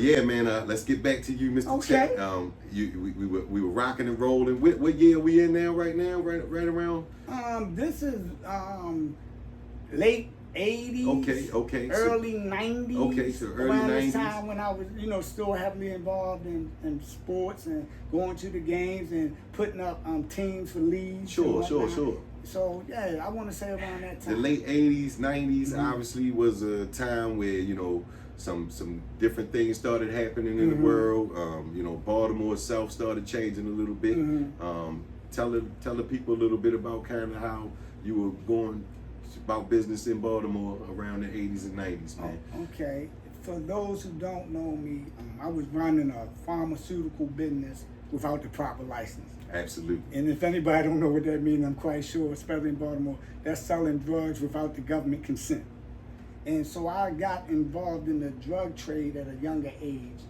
yeah, man, let's get back to you, Mr. Okay. Chet. We were rocking and rolling. What year are we in now? Right now, right around. This is late 80s. Okay. Early 90s. Okay, so early around 90s. this time when I was, still heavily involved in sports and going to the games and putting up teams for leagues. Sure. So yeah, I want to say around that time. The late 80s, 90s obviously was a time where, some different things started happening in the world. Baltimore itself started changing a little bit. Tell the people a little bit about kind of how you were going about business in Baltimore around the 80s and 90s, man. Okay. For those who don't know me, I was running a pharmaceutical business without the proper license. Absolutely. And if anybody don't know what that means, I'm quite sure, especially in Baltimore, that's selling drugs without the government consent. And so I got involved in the drug trade at a younger age.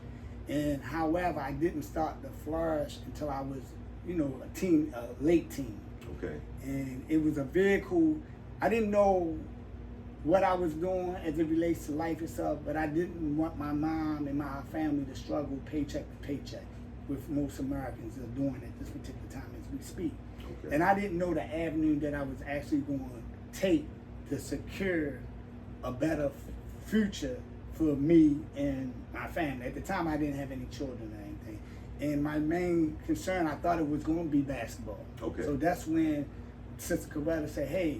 And however, I didn't start to flourish until I was, a late teen. Okay. And it was a vehicle. I didn't know what I was doing as it relates to life itself, but I didn't want my mom and my family to struggle paycheck to paycheck with most Americans are doing at this particular time as we speak. Okay. And I didn't know the avenue that I was actually going to take to secure a better future for me and my family. At the time, I didn't have any children or anything. And my main concern, I thought it was going to be basketball. Okay. So that's when Sister Coretta said, hey,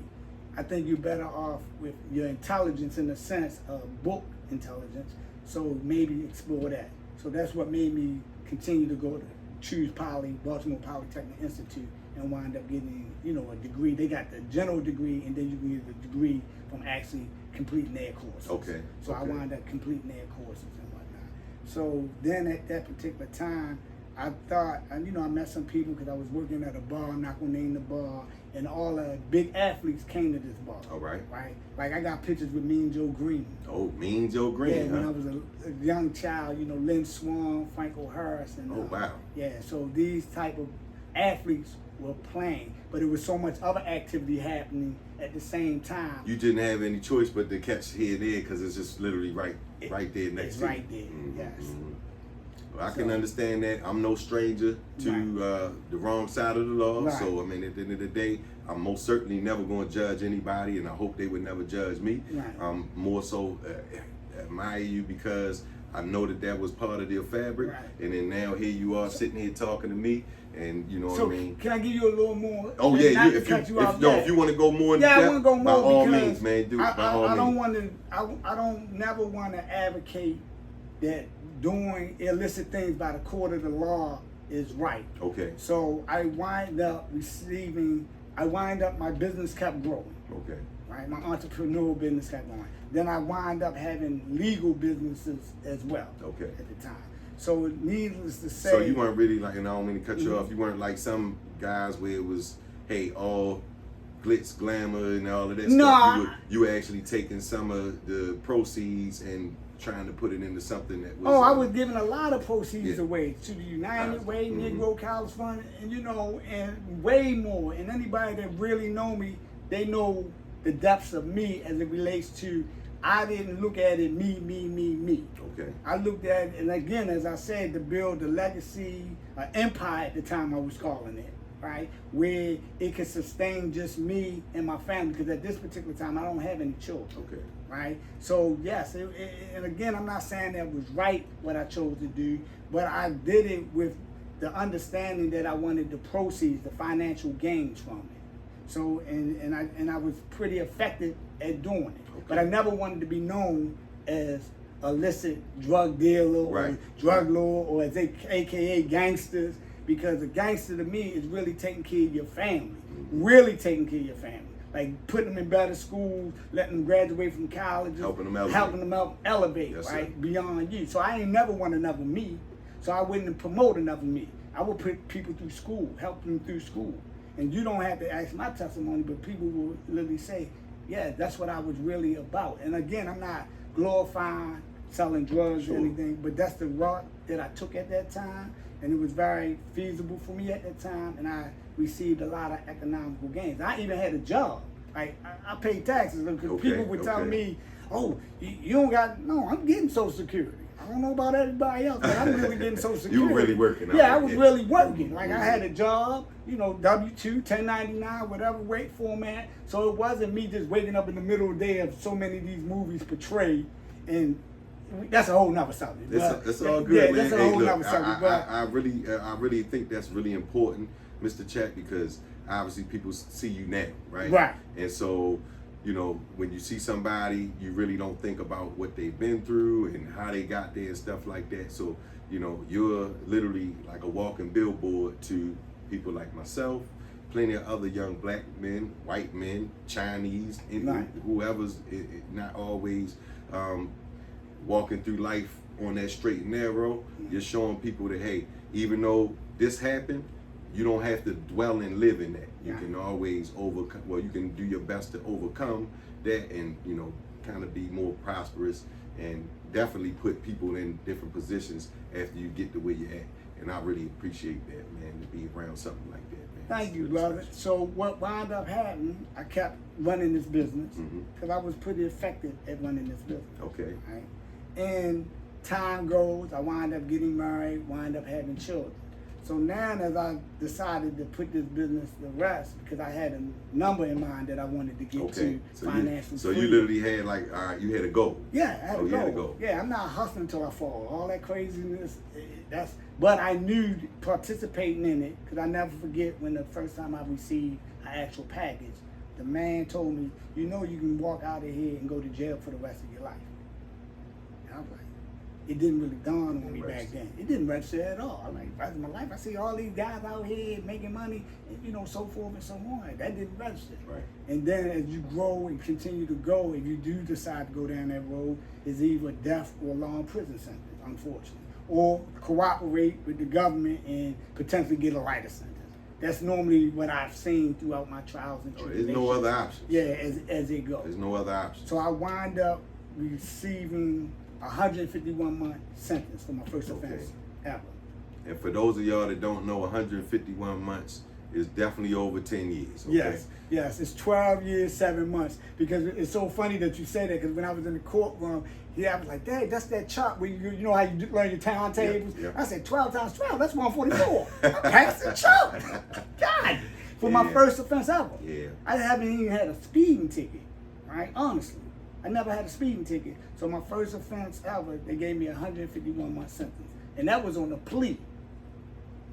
I think you're better off with your intelligence in the sense of book intelligence, so maybe explore that. So that's what made me continue to go to choose Baltimore Polytechnic Institute, and wind up getting, a degree. They got the general degree, and then you can get a degree from actually completing their courses. Okay. So I wound up completing their courses and whatnot. So then at that particular time, I thought, I met some people because I was working at a bar, I'm not gonna name the bar, and all the big athletes came to this bar. All right. Right? Like I got pictures with Mean Joe Green. Oh, Mean Joe Green, Yeah, when I was a young child, Lynn Swan, Franco Harris, and oh, wow. Yeah, so these type of athletes were playing, but there was so much other activity happening at the same time. You didn't have any choice but to catch here and there because it's just literally right there next to you. It's right there, yes. Well, I can understand that. I'm no stranger to the wrong side of the law. Right. So, at the end of the day, I'm most certainly never going to judge anybody, and I hope they would never judge me. Right. I'm more so admire you because I know that was part of their fabric. Right. And then now here you are sitting here talking to me, and you know what I mean? Can I give you a little more? Oh, yeah. If you want to go more in depth, depth, I want to go more by all because means, man. Do it by all means. I don't never want to advocate that doing illicit things by the court of the law is right. Okay. So I wind up my business kept growing. Okay. Right, my entrepreneurial business kept going. Then I wind up having legal businesses as well. Okay. At the time. So needless to say. So you weren't really like, and I don't mean to cut you off, you weren't like some guys where it was, hey, all glitz, glamour, and all of that stuff. You were actually taking some of the proceeds and trying to put it into something that was. I was giving a lot of proceeds away to the United Way, Negro College Fund, and and way more. And anybody that really know me, they know the depths of me as it relates to. I didn't look at it me. Okay. I looked at it, and again, as I said, to build a legacy, empire at the time I was calling it, right? Where it could sustain just me and my family, because at this particular time, I don't have any children. Okay. Right? So, yes, and again, I'm not saying that was right what I chose to do, but I did it with the understanding that I wanted the proceeds, the financial gains from it. So, and I was pretty effective at doing it. Okay. But I never wanted to be known as illicit drug dealer or drug lord or as AKA gangsters, because a gangster to me is really taking care of your family, really taking care of your family. Like putting them in better schools, letting them graduate from colleges, helping them elevate, yes, right, sir. Beyond you. So I ain't never want another me. So I wouldn't promote another me. I would put people through school, help them through school. And you don't have to ask my testimony, but people will literally say, yeah, that's what I was really about. And again, I'm not glorifying selling drugs or anything, but that's the route that I took at that time. And it was very feasible for me at that time, and I received a lot of economical gains. I even had a job. I paid taxes because people would tell me, oh, you don't got, no, I'm getting Social Security. I don't know about everybody else, but I'm really getting Social Security. You were really working. Yeah, I was really working. Like, I had a job, you know, W-2, 1099, whatever rate format. So it wasn't me just waking up in the middle of the day of so many of these movies portrayed. And that's a whole nother subject. It's all good, man. That's a whole nother subject. I really think that's really important, Mr. Chet, because obviously people see you now, right? Right. And so, you know, when you see somebody, you really don't think about what they've been through and how they got there and stuff like that. So, you know, you're literally like a walking billboard to people like myself, plenty of other young black men, white men, Chinese, Right. whoever's not always walking through life on that straight and narrow. You're showing people that, hey, even though this happened, you don't have to dwell and live in that. You can always overcome, well, you can do your best to overcome that and, you know, kind of be more prosperous and definitely put people in different positions after you get to where you're at. And I really appreciate that, man, to be around something like that, man. Thank you, brother. So what wound up happening, I kept running this business because I was pretty effective at running this business. Okay. Right? And time goes, I wind up getting married, wind up having children. So now as I decided to put this business to rest, because I had a number in mind that I wanted to get to financially. So you literally had like, all right, you had a goal. Yeah, I had a goal. Yeah, I'm not hustling till I fall. All that craziness, but I knew participating in it, because I never forget when the first time I received an actual package, the man told me, you know you can walk out of here and go to jail for the rest of your life. And I was like, it didn't really dawn on me back then. It didn't register at all. I'm like, rest of my life, I see all these guys out here making money, and, you know, so forth and so on. That didn't register. Right. And then as you grow and continue to go, if you do decide to go down that road, it's either death or long prison sentence, unfortunately. Or cooperate with the government and potentially get a lighter sentence. That's normally what I've seen throughout my trials and tribulations. There's no other options. Yeah, as it goes. There's no other options. So I wind up receiving 151-month sentence for my first offense ever. And for those of y'all that don't know, 151 months is definitely over 10 years. Okay? Yes, it's 12 years, 7 months. Because it's so funny that you say that, because when I was in the courtroom, I was like, Dad, that's that chart where you know how you learn your timetables? Yep. I said, 12 times 12, that's 144. I passed the chart. God, for my first offense ever. Yeah. I haven't even had a speeding ticket, right? Honestly. I never had a speeding ticket. So my first offense ever, they gave me a 151-month sentence. And that was on a plea.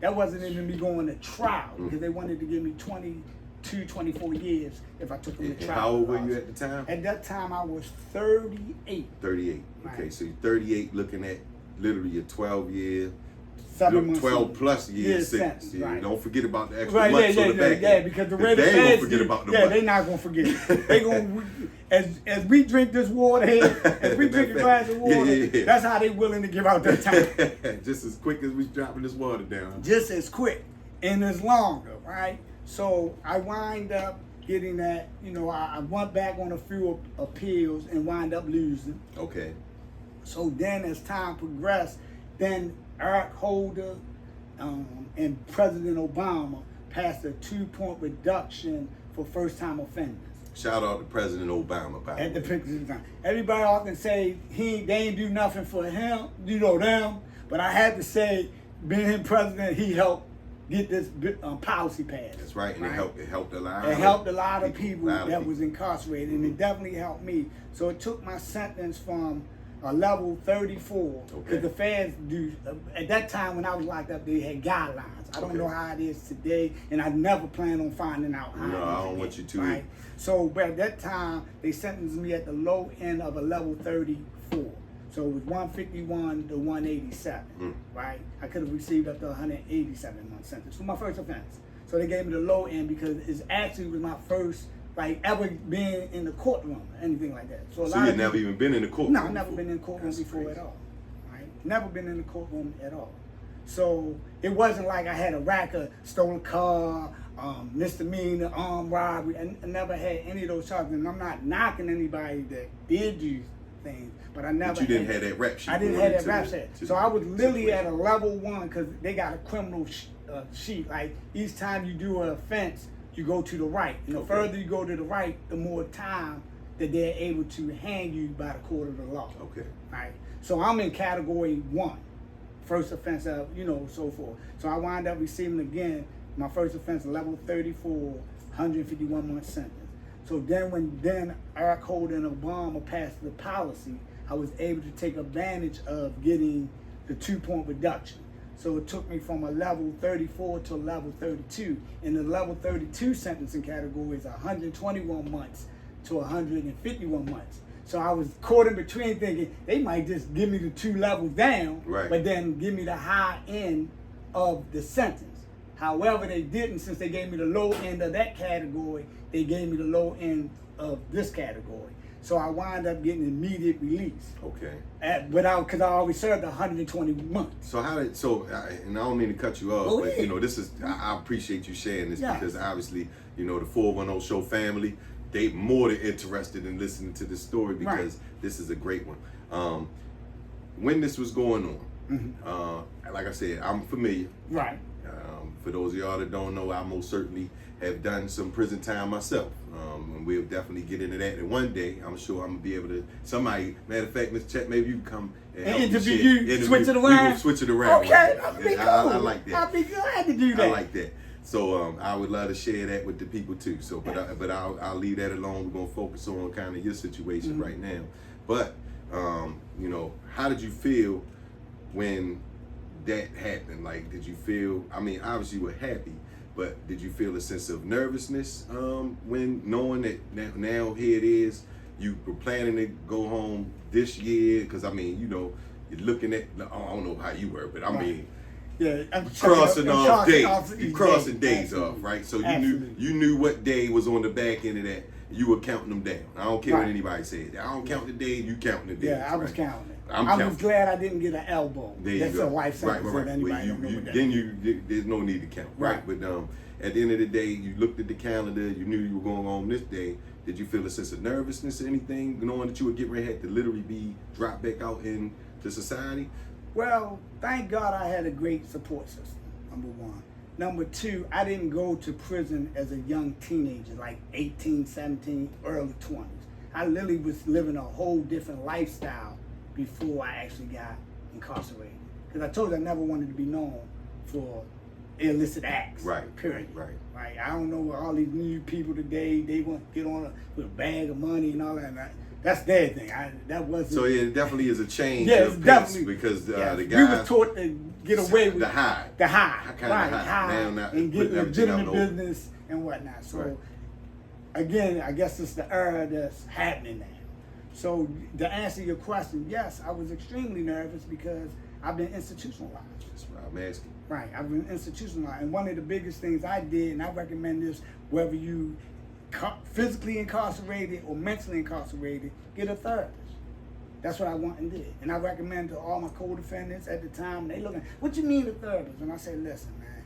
That wasn't even me going to trial, because they wanted to give me 22, 24 years if I took them to trial. How old were you at the time? At that time, I was 38. 38. Right. Okay, so you're 38, looking at literally a 12-year, 7 months 12 plus years sentence. Yeah, right. Don't forget about the extra months on the back. Yeah, because the way the they feds don't forget about the yeah, money. they're not gonna forget. They gonna as we drink this water here, as we drink a glass of water, that's how they willing to give out their time. Just as quick as we dropping this water down. Just as quick and as longer, right? So I wind up getting that. You know, I went back on a few appeals and wind up losing. Okay. So then, as time progressed, then Eric Holder and President Obama passed a 2-point reduction for first-time offenders. Shout out to President Obama, by At the way. picture of the time. Everybody often say they ain't do nothing for him, you know them, but I had to say, being him president, he helped get this policy passed. That's right, and right? it helped a lot. It helped a lot of people that was incarcerated, and it definitely helped me. So it took my sentence from a level 34, because the feds do, at that time when I was locked up, they had guidelines. I don't know how it is today, and I never plan on finding out how it is. No, I don't want you to. Right? So, but at that time, they sentenced me at the low end of a level 34. So it was 151 to 187, right? I could have received up to 187-month sentence for my first offense. So they gave me the low end because it actually was my first, like, ever being in the courtroom or anything like that. So you've never even been in the courtroom? No, I've never been in the courtroom before at all, right? Never been in the courtroom at all. So it wasn't like I had a racket, stole a car, misdemeanor, armed robbery. I never had any of those charges. And I'm not knocking anybody that did these things, but I never. But you didn't have that rap sheet. I didn't have that rap sheet. So I was literally at a level 1 because they got a criminal sheet. Like each time you do an offense, you go to the right. And the further you go to the right, the more time that they're able to hang you by the court of the law. Okay. Right. So I'm in category 1, first offense of, so forth. So I wind up receiving again my first offense, level 34, 151 month sentence. So then when Eric Holder and Obama passed the policy, I was able to take advantage of getting the 2-point reduction. So it took me from a level 34 to a level 32. And the level 32 sentencing category is 121 months to 151 months. So I was caught in between thinking they might just give me the 2 levels down, but then give me the high end of the sentence. However, they didn't. Since they gave me the low end of that category, they gave me the low end of this category. So I wind up getting immediate release. Okay. Because I already served 120 months. So and I don't mean to cut you off, but this is, I appreciate you sharing this because obviously, the 410 Show family, they more than interested in listening to this story because this is a great one. When this was going on, like I said, I'm familiar. Right. For those of y'all that don't know, I most certainly have done some prison time myself. And we'll definitely get into that. And one day, I'm sure I'm going to be able to, matter of fact, Mr. Chet, maybe you can come and interview you, switch it around? We're going to switch it around. Okay, that'd be cool. I like that. I'd be glad to do that. I like that. So I would love to share that with the people too. So, but I'll leave that alone. We're going to focus on kind of your situation right now. But, how did you feel when that happened? Like, did you feel, obviously you were happy, but did you feel a sense of nervousness when knowing that now here it is, you were planning to go home this year? Because you're looking at, I don't know how you were, but crossing off days, you crossing days off, right? So you knew what day was on the back end of that. You were counting them down. I don't care what anybody says. I don't count the days, you counting the days. Yeah, I was counting it. I was glad I didn't get an elbow. That's a life sentence. Right. There's no need to count, right? But at the end of the day, you looked at the calendar. You knew you were going home this day. Did you feel a sense of nervousness or anything, knowing that you were getting ready to literally be dropped back out into society? Well, thank God I had a great support system. Number 1. Number 2, I didn't go to prison as a young teenager, like 18, 17, early 20s. I literally was living a whole different lifestyle before I actually got incarcerated. Because I told you I never wanted to be known for illicit acts. Right. Period. Right. I don't know all these new people today, they want to get on with a bag of money and all that. That's their thing. That wasn't. So it definitely is a change. Yeah, of it's definitely because the guys we were taught to get away with the high, and get legitimate business and whatnot. So again, I guess it's the era that's happening now. So to answer your question, yes, I was extremely nervous because I've been institutionalized. That's what I'm asking. Right, I've been institutionalized, and one of the biggest things I did, and I recommend this, whether you physically incarcerated or mentally incarcerated, get a therapist. That's what I went and did. And I recommend to all my co-defendants at the time, they looking, what you mean a therapist? And I say, listen, man,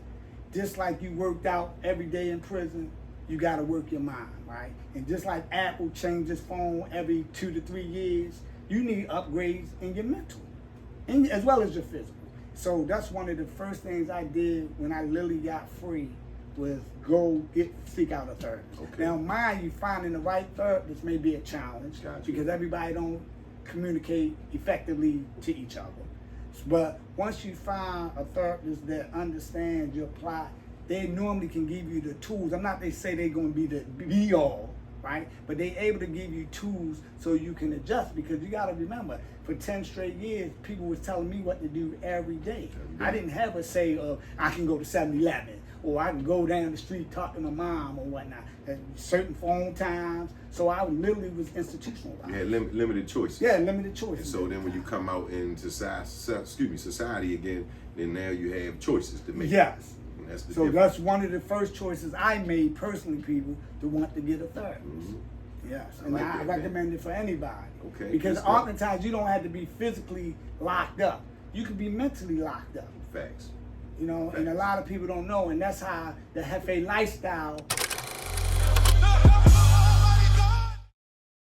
just like you worked out every day in prison, you gotta work your mind, right? And just like Apple changes phone every 2 to 3 years, you need upgrades in your mental, as well as your physical. So that's one of the first things I did when I literally got free, was go seek out a therapist. Okay. Now, mind you, finding the right therapist may be a challenge because everybody don't communicate effectively to each other. But once you find a therapist that understands your plot, they normally can give you the tools. I'm not they say they're going to be the be-all, right? But they're able to give you tools so you can adjust, because you got to remember, for 10 straight years, people was telling me what to do every day. I didn't have a say of, I can go to 7-Eleven, or I can go down the street, talk to my mom or whatnot. At certain phone times. So I literally was institutionalized. You had limited choices. Yeah, limited choices. And so then when you come out in society again, then now you have choices to make. Yes. And that's the so that's one of the first choices I made personally, people, to want to get a therapist. Mm-hmm. Yes, and I recommend it for anybody. Okay. Because oftentimes you don't have to be physically locked up. You can be mentally locked up. Facts. You know, and a lot of people don't know, and that's how the JEFE Lifestyle